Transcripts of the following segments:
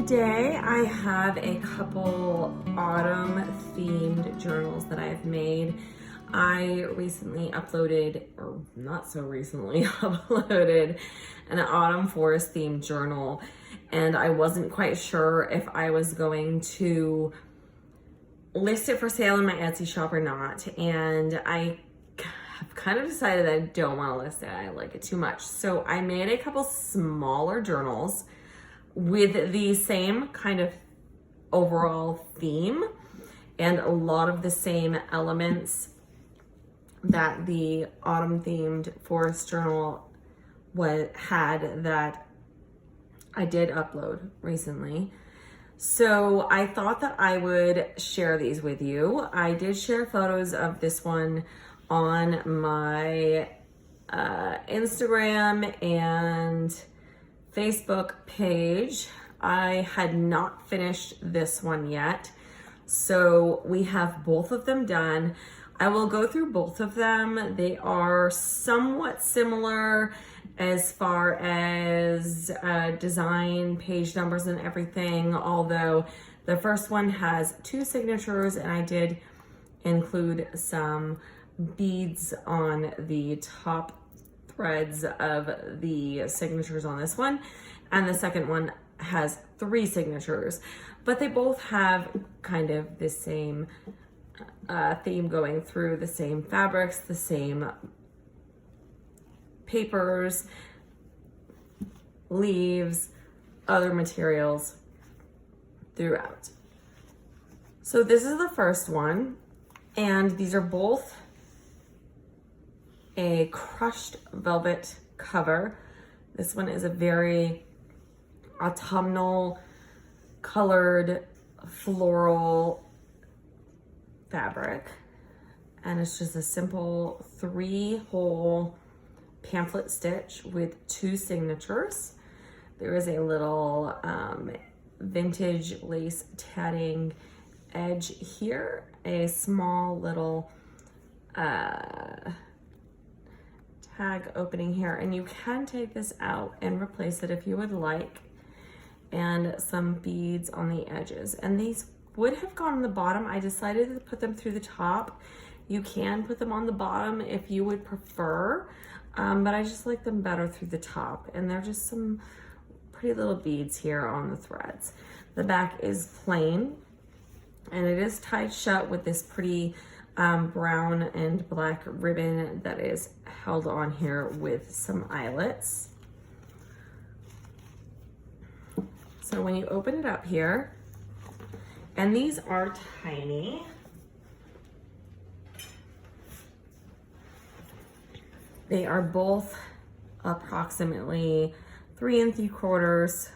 today I have a couple autumn themed journals that I've made. I recently uploaded, or not so recently, uploaded an autumn forest themed journal, and I wasn't quite sure if I was going to list it for sale in my Etsy shop or not, and I have kind of decided that I don't want to list it. I like it too much. So I made a couple smaller journals with the same kind of overall theme and a lot of the same elements that the autumn themed forest journal had that I did upload recently. So I thought that I would share these with you. I did share photos of this one on my Instagram and Facebook page. I had not finished this one yet, so we have both of them done. I will go through both of them. They are somewhat similar as far as design, page numbers, and everything, although the first one has 2 signatures, and I did include some beads on the top threads of the signatures on this one, and the second one has 3 signatures, but they both have kind of the same theme going through, the same fabrics, the same papers, leaves, other materials throughout. So this is the first one, and these are both a crushed velvet cover. This one is a very autumnal colored floral fabric, and it's just a simple 3-hole pamphlet stitch with 2 signatures. There is a little vintage lace tatting edge here, a small little tag opening here, and you can take this out and replace it if you would like, and some beads on the edges. And these would have gone on the bottom. I decided to put them through the top. You can put them on the bottom if you would prefer, but I just like them better through the top, and they're just some pretty little beads here on the threads. The back is plain, and it is tied shut with this pretty brown and black ribbon that is held on here with some eyelets. So when you open it up here, and these are tiny, they are both approximately 3 3/4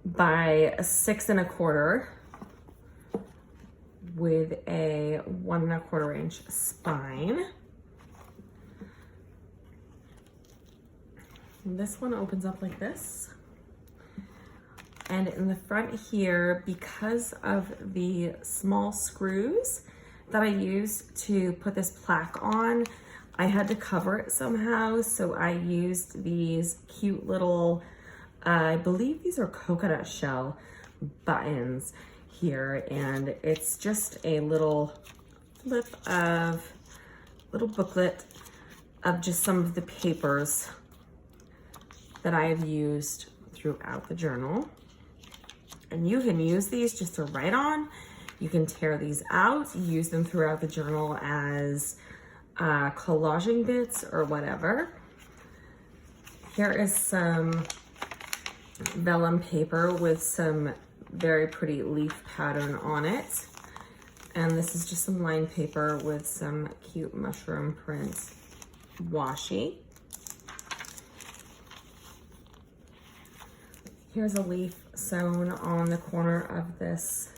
by 6 1/4 with a 1 1/4 inch spine. And this one opens up like this. And in the front here, because of the small screws that I used to put this plaque on, I had to cover it somehow. So I used these cute little, I believe these are coconut shell buttons here, and it's just a little booklet of just some of the papers that I have used throughout the journal. And you can use these just to write on. You can tear these out, use them throughout the journal as collaging bits or whatever. Here is some vellum paper with some very pretty leaf pattern on it. And this is just some lined paper with some cute mushroom print washi. Here's a leaf sewn on the corner of this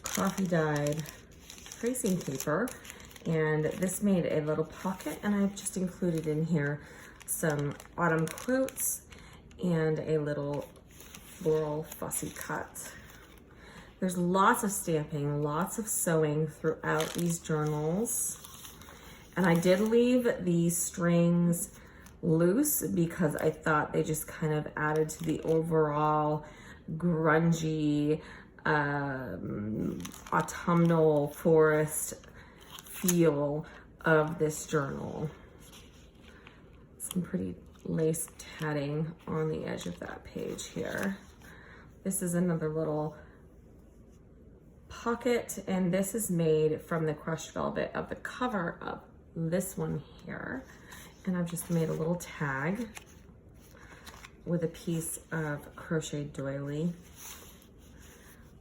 coffee dyed tracing paper, and this made a little pocket, and I've just included in here some autumn quotes and a little floral fussy cut. There's lots of stamping, lots of sewing throughout these journals, and I did leave the strings loose because I thought they just kind of added to the overall grungy autumnal forest feel of this journal. Some pretty lace tatting on the edge of that page here. This is another little pocket, and this is made from the crushed velvet of the cover of this one here. And I've just made a little tag with a piece of crochet doily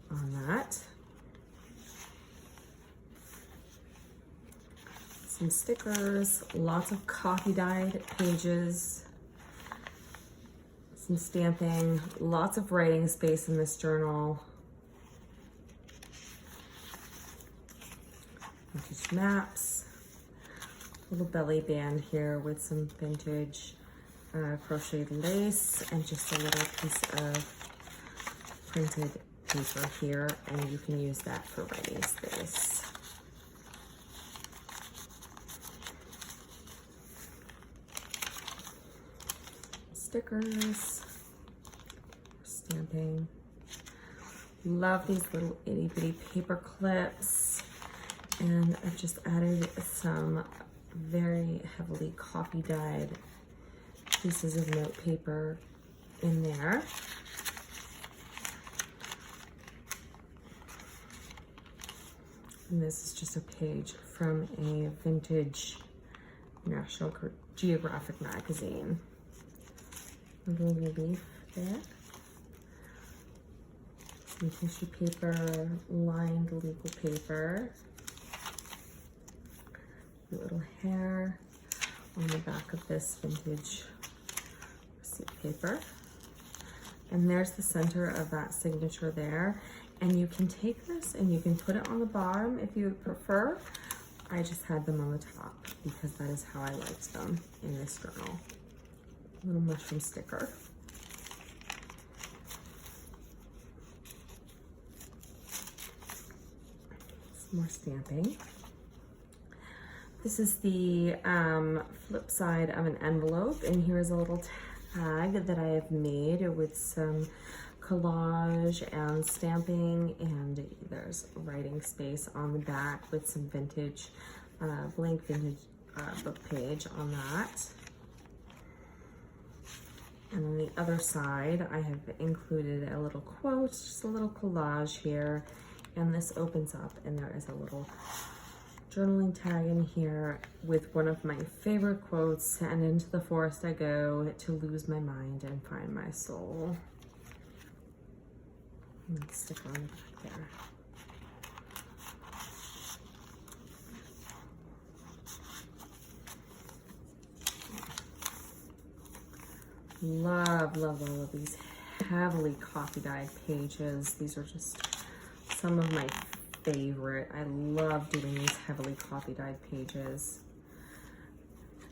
on that. Some stickers, lots of coffee dyed pages, some stamping, lots of writing space in this journal. Vintage maps, little belly band here with some vintage crocheted lace and just a little piece of printed paper here, and you can use that for writing space. Stickers, stamping. Love these little itty bitty paper clips. And I've just added some very heavily coffee dyed pieces of note paper in there. And this is just a page from a vintage National Geographic magazine. A little relief there. Some tissue paper, lined legal paper. Little hair on the back of this vintage receipt paper. And there's the center of that signature there. And you can take this and you can put it on the bottom if you prefer. I just had them on the top because that is how I liked them in this journal. Little mushroom sticker. Some more stamping. This is the flip side of an envelope, and here's a little tag that I have made with some collage and stamping, and there's writing space on the back with some vintage, blank vintage book page on that. And on the other side, I have included a little quote, just a little collage here, and this opens up and there is a little journaling tag in here with one of my favorite quotes, and into the forest I go to lose my mind and find my soul. And stick on the back there. Love, love all of these heavily coffee dyed pages. These are just some of my favorite. I love doing these heavily coffee dyed pages.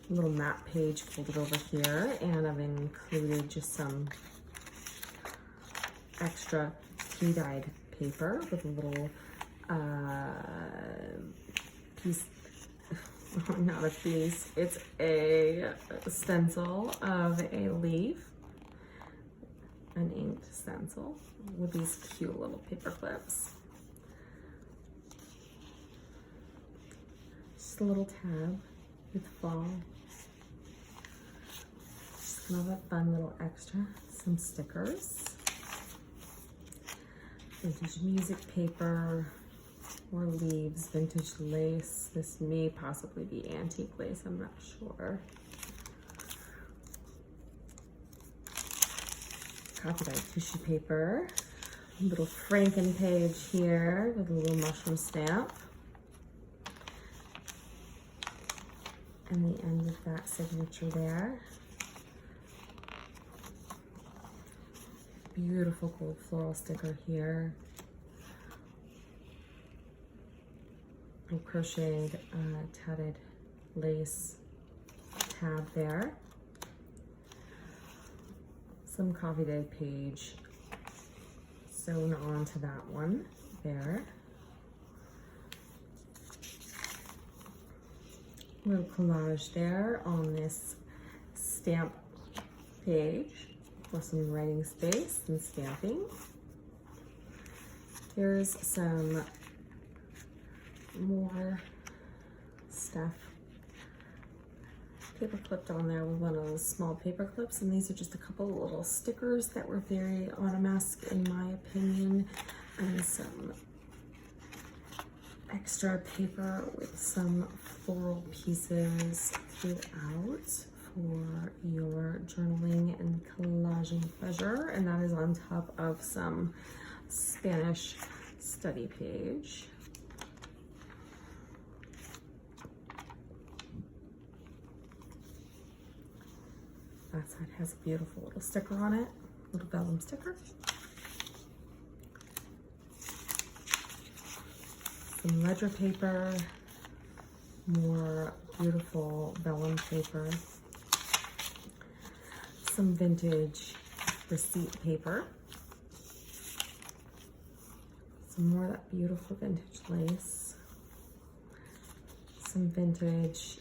A little map page folded over here, and I've included just some extra tea dyed paper with a little piece, not a piece, it's a stencil of a leaf, an inked stencil with these cute little paper clips. Just a little tab with fall. Just kind of a fun little extra. Some stickers. Vintage music paper or leaves, vintage lace. This may possibly be antique lace, I'm not sure. Coffee dyed tissue paper. A little Franken page here with a little mushroom stamp. And the end of that signature there. Beautiful gold floral sticker here. A crocheted tatted lace tab there. Some coffee dyed page sewn onto that one there. Little collage there on this stamp page with some writing space and stamping. Here's some more stuff paper clipped on there with one of those small paper clips, and these are just a couple of little stickers that were very Autumn-esque in my opinion, and some extra paper with some floral pieces throughout for your journaling and collaging pleasure, and that is on top of some Spanish study page. That side has a beautiful little sticker on it, little vellum sticker. Some ledger paper, more beautiful vellum paper, some vintage receipt paper, some more of that beautiful vintage lace, some vintage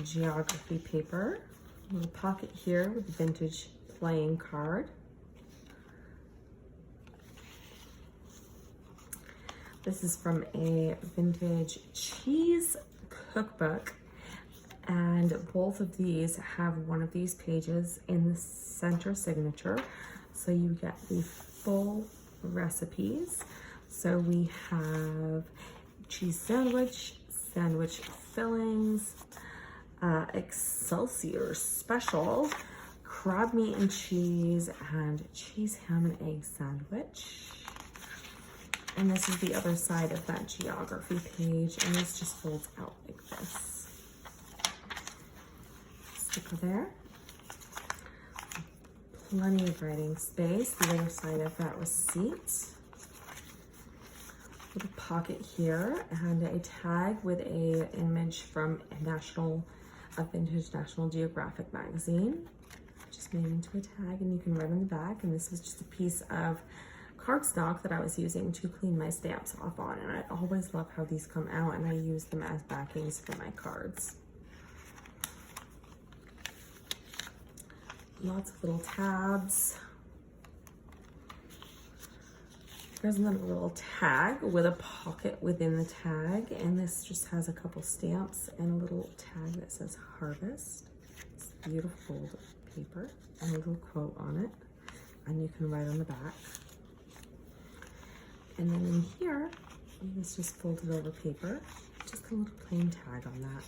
geography paper, a little pocket here with a vintage playing card. This is from a vintage cheese cookbook, and both of these have one of these pages in the center signature, so you get the full recipes. So we have cheese sandwich, sandwich fillings, Excelsior special, crab meat and cheese, and cheese ham and egg sandwich. And this is the other side of that geography page, and this just folds out like this. Sticker there. Plenty of writing space. The other side of that receipt. Little pocket here, and a tag with a image from a vintage National Geographic magazine. Just made into a tag, and you can write on the back. And this was just a piece of cardstock that I was using to clean my stamps off on, and I always love how these come out, and I use them as backings for my cards. Lots of little tabs. There's another little tag with a pocket within the tag, and this just has a couple stamps and a little tag that says Harvest. It's beautiful paper and a little quote on it, and you can write on the back. And then in here, this just folded over paper, just a little plain tag on that.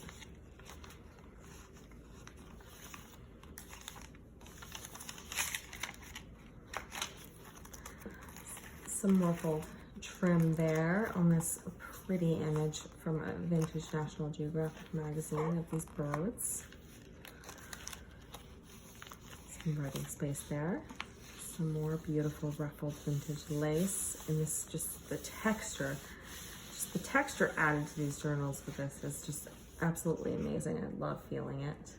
Some ruffled trim there on this pretty image from a vintage National Geographic magazine of these birds. Some writing space there. Some more beautiful ruffled vintage lace, and this just the texture added to these journals with this is just absolutely amazing. I love feeling it.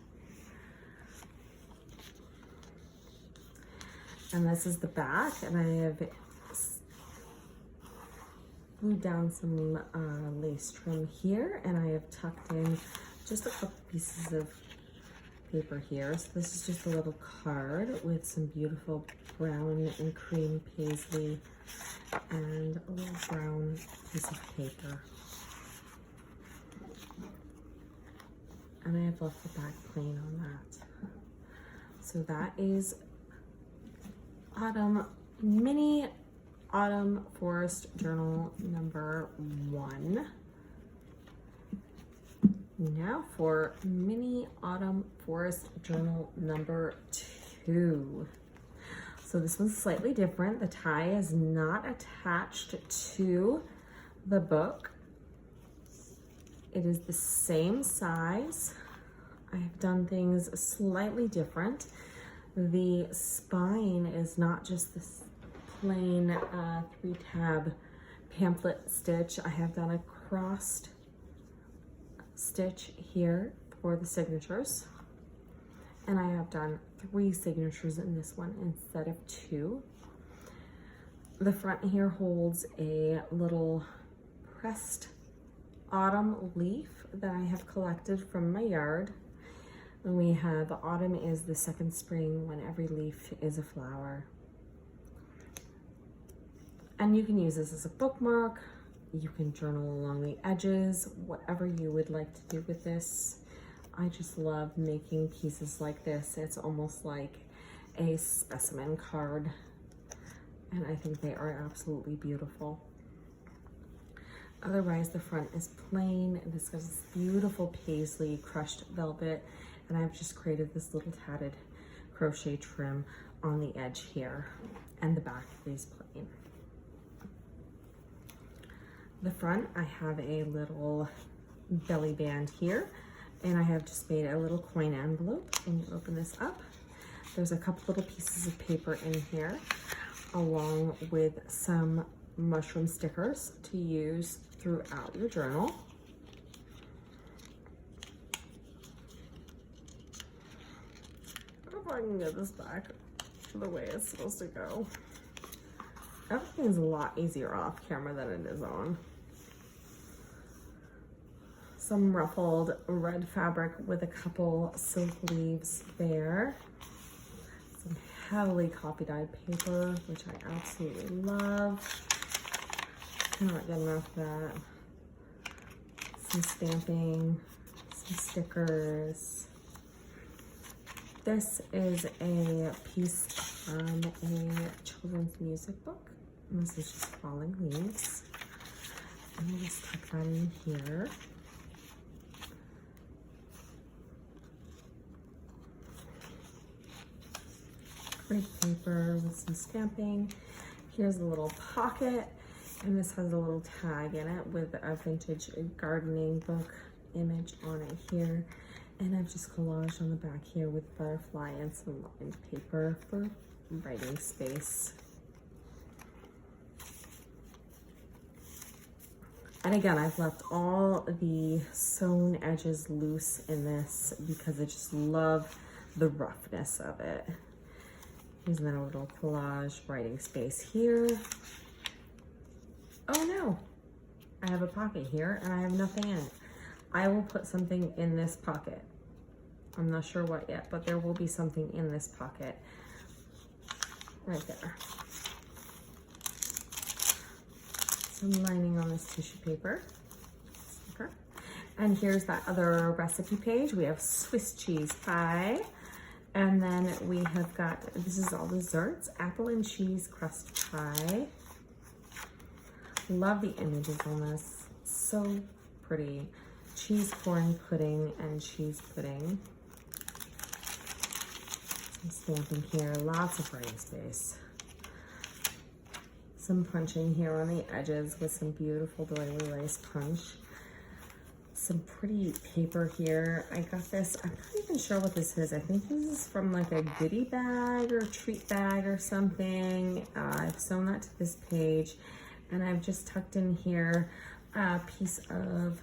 And this is the back, and I have glued down some lace trim here, and I have tucked in just a couple pieces of paper here. So this is just a little card with some beautiful brown and cream paisley and a little brown piece of paper. And I have left the back plain on that. So that is mini Autumn Forest Journal number 1. Now for mini Autumn Forest Journal number 2. So this one's slightly different. The tie is not attached to the book. It is the same size. I have done things slightly different. The spine is not just this plain 3-tab pamphlet stitch. I have done a crossed stitch here for the signatures, and I have done 3 signatures in this one instead of 2. The front here holds a little pressed autumn leaf that I have collected from my yard. And we have autumn is the second spring when every leaf is a flower. And you can use this as a bookmark. You can journal along the edges, whatever you would like to do with this. I just love making pieces like this. It's almost like a specimen card. And I think they are absolutely beautiful. Otherwise, the front is plain. This has this beautiful paisley crushed velvet. And I've just created this little tatted crochet trim on the edge here. And the back is plain. The front, I have a little belly band here, and I have just made a little coin envelope. And you open this up. There's a couple little pieces of paper in here, along with some mushroom stickers to use throughout your journal. I don't know if I can get this back the way it's supposed to go. Everything's a lot easier off camera than it is on. Some ruffled red fabric with a couple silk leaves there. Some heavily copy dyed paper, which I absolutely love. Cannot get enough of that. Some stamping, some stickers. This is a piece from a children's music book. And this is just Falling Leaves. And I'll just tuck that in here. Great paper with some stamping. Here's a little pocket, and this has a little tag in it with a vintage gardening book image on it here. And I've just collaged on the back here with butterfly and some lined paper for writing space. And again, I've left all the sewn edges loose in this because I just love the roughness of it. Here's another little collage writing space here. Oh no, I have a pocket here and I have nothing in it. I will put something in this pocket. I'm not sure what yet, but there will be something in this pocket right there. Some lining on this tissue paper. Okay. And here's that other recipe page. We have Swiss cheese pie. And then we have got, this is all desserts, apple and cheese crust pie. Love the images on this, so pretty. Cheese corn pudding and cheese pudding. Some stamping here, lots of writing space. Some punching here on the edges with some beautiful doily lace punch. Some pretty paper here. I got this, I'm not even sure what this is. I think this is from like a goodie bag or treat bag or something. I've sewn that to this page, and I've just tucked in here a piece of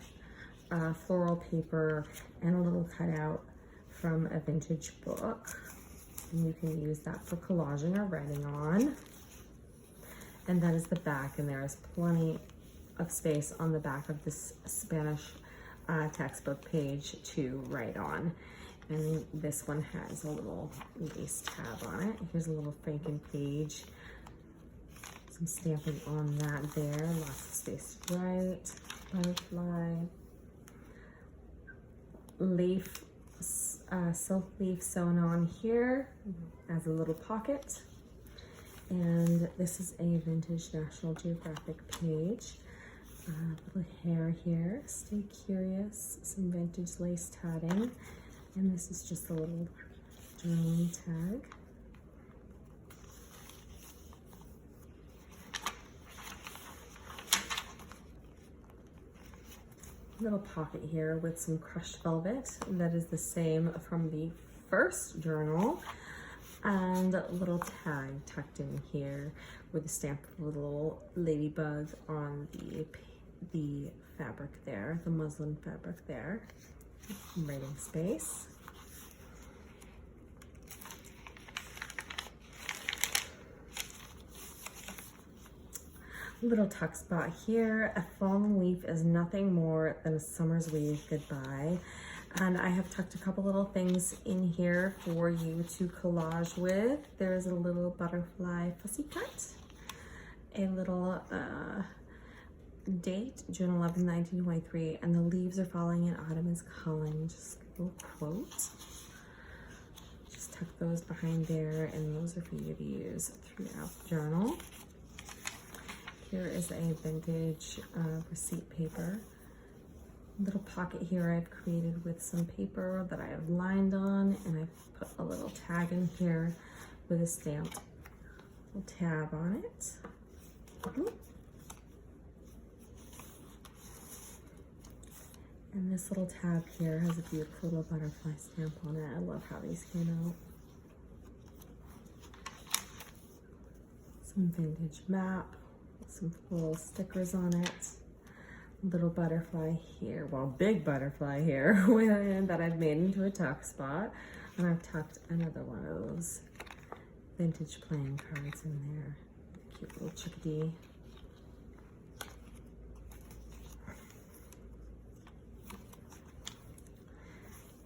floral paper and a little cutout from a vintage book. And you can use that for collaging or writing on. And that is the back, and there is plenty of space on the back of this Spanish textbook page to write on. And this one has a little lace tab on it. Here's a little Franken page. Some stamping on that there. Lots of space to write. Butterfly. Leaf, silk leaf sewn on here as a little pocket. And this is a vintage National Geographic page. Little hair here, stay curious, some vintage lace tatting, and this is just a little drone tag. Little pocket here with some crushed velvet, that is the same from the first journal, and a little tag tucked in here with a stamp of a little ladybug on the fabric there, the muslin fabric there. Writing space. Little tuck spot here. A fallen leaf is nothing more than a summer's wave goodbye. And I have tucked a couple little things in here for you to collage with. There's a little butterfly fussy cut, a little date, June 11, 1923, and the leaves are falling and autumn is calling. Just a little quote. Just tuck those behind there, and those are for you to use throughout the journal. Here is a vintage receipt paper. Little pocket here I've created with some paper that I have lined on, and I've put a little tag in here with a stamped little tab on it. And this little tab here has a beautiful little butterfly stamp on it. I love how these came out. Some vintage map, some little stickers on it. Little butterfly here, well, big butterfly here that I've made into a tuck spot. And I've tucked another one of those vintage playing cards in there. Cute little chickadee.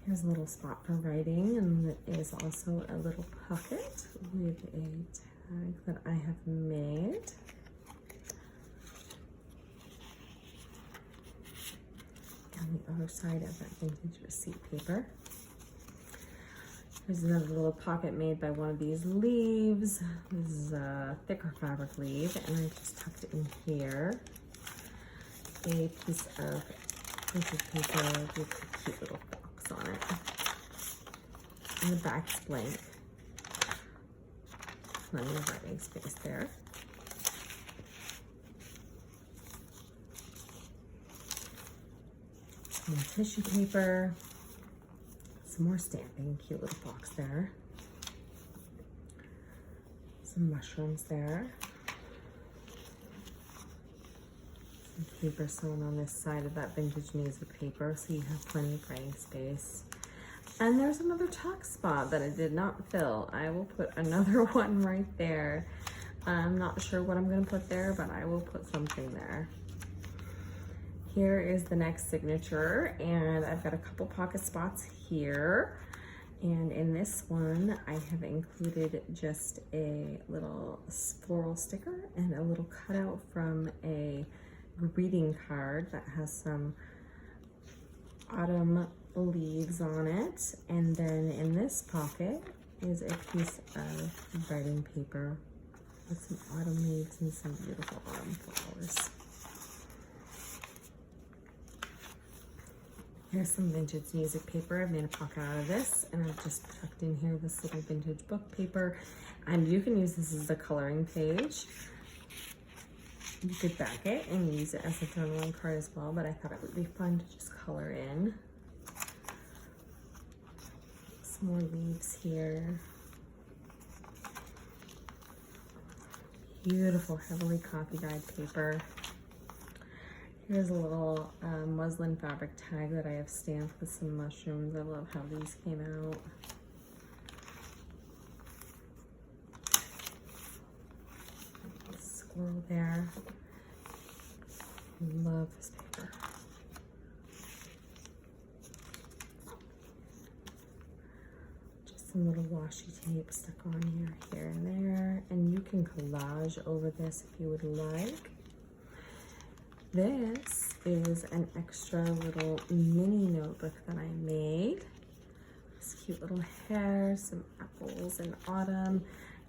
Here's a little spot for writing, and it is also a little pocket with a tag that I have made. On the other side of that vintage receipt paper. There's another little pocket made by one of these leaves. This is a thicker fabric leaf, and I just tucked in here a piece of vintage paper with a cute little box on it. And the back's blank. Plenty of writing space there. Some tissue paper, some more stamping, cute little box there. Some mushrooms there. Some paper sewn on this side of that vintage music paper, so you have plenty of writing space. And there's another tuck spot that I did not fill. I will put another one right there. I'm not sure what I'm gonna put there, but I will put something there. Here is the next signature, and I've got a couple pocket spots here. And in this one, I have included just a little floral sticker and a little cutout from a greeting card that has some autumn leaves on it. And then in this pocket is a piece of writing paper with some autumn leaves and some beautiful autumn flowers. Here's some vintage music paper. I've made a pocket out of this, and I've just tucked in here this little vintage book paper. And you can use this as a coloring page. You could back it and use it as a journaling card as well, but I thought it would be fun to just color in. Some more leaves here. Beautiful, heavily copy dyed paper. Here's a little muslin fabric tag that I have stamped with some mushrooms. I love how these came out. Squirrel there. Love this paper. Just some little washi tape stuck on here and there. And you can collage over this if you would like. This is an extra little mini notebook that I made. This cute little hair, some apples in autumn,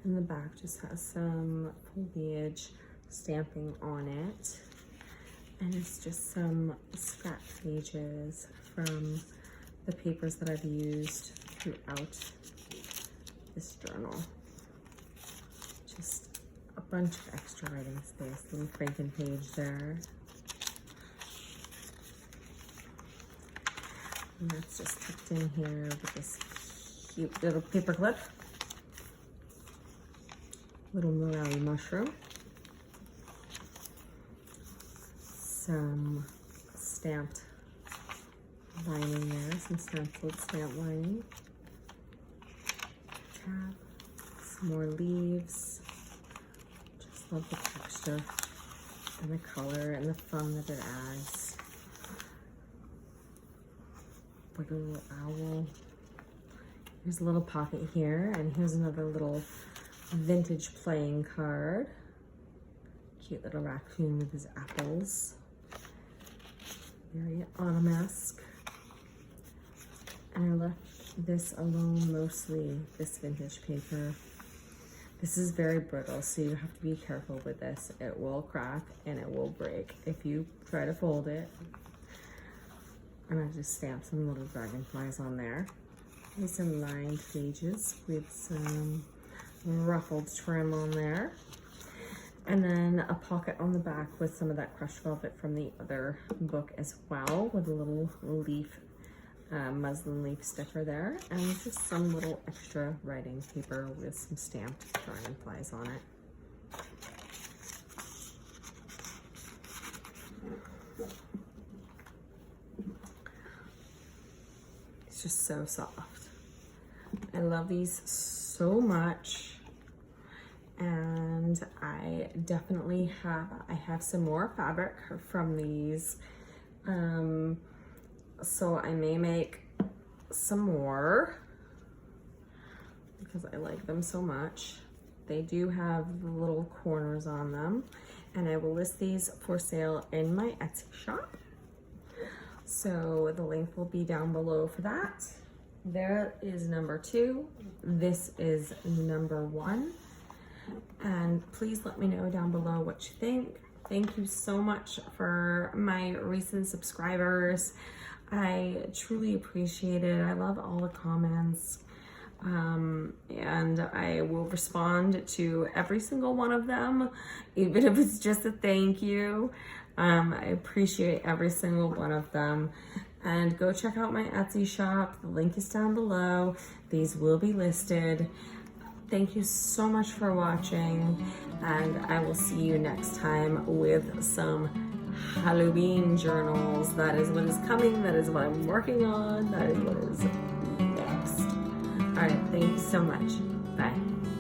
and the back just has some foliage stamping on it. And it's just some scrap pages from the papers that I've used throughout this journal. Just a bunch of extra writing space, little Franken page there. And that's just tucked in here with this cute little paper clip. Little morelli mushroom. Some stamped lining there, some stenciled stamp lining. Tab, some more leaves. Just love the texture and the color and the fun that it adds. like a little owl. Here's a little pocket here, and here's another little vintage playing card. Cute little raccoon with his apples. Very autumn-esque. And I left this alone mostly, this vintage paper. This is very brittle, so you have to be careful with this. It will crack and it will break if you try to fold it. And I just stamped some little dragonflies on there. There's some lined pages with some ruffled trim on there. And then a pocket on the back with some of that crushed velvet from the other book as well, with a little leaf, muslin leaf sticker there, and just some little extra writing paper with some stamped dragonflies on it. It's just so soft. I love these so much, and I definitely have some more fabric from these, so I may make some more because I like them so much. They do have the little corners on them, and I will list these for sale in my Etsy shop, so the link will be down below for that. There is number 2. This is number 1. And please let me know down below what you think. Thank you so much for my recent subscribers. I truly appreciate it. I love all the comments. And I will respond to every single one of them, even if it's just a thank you. I appreciate every single one of them. And go check out my Etsy shop. The link is down below. These will be listed. Thank you so much for watching, and I will see you next time with some Halloween journals. That is what is coming. That is what I'm working on. That is what is next. All right, thank you so much. Bye.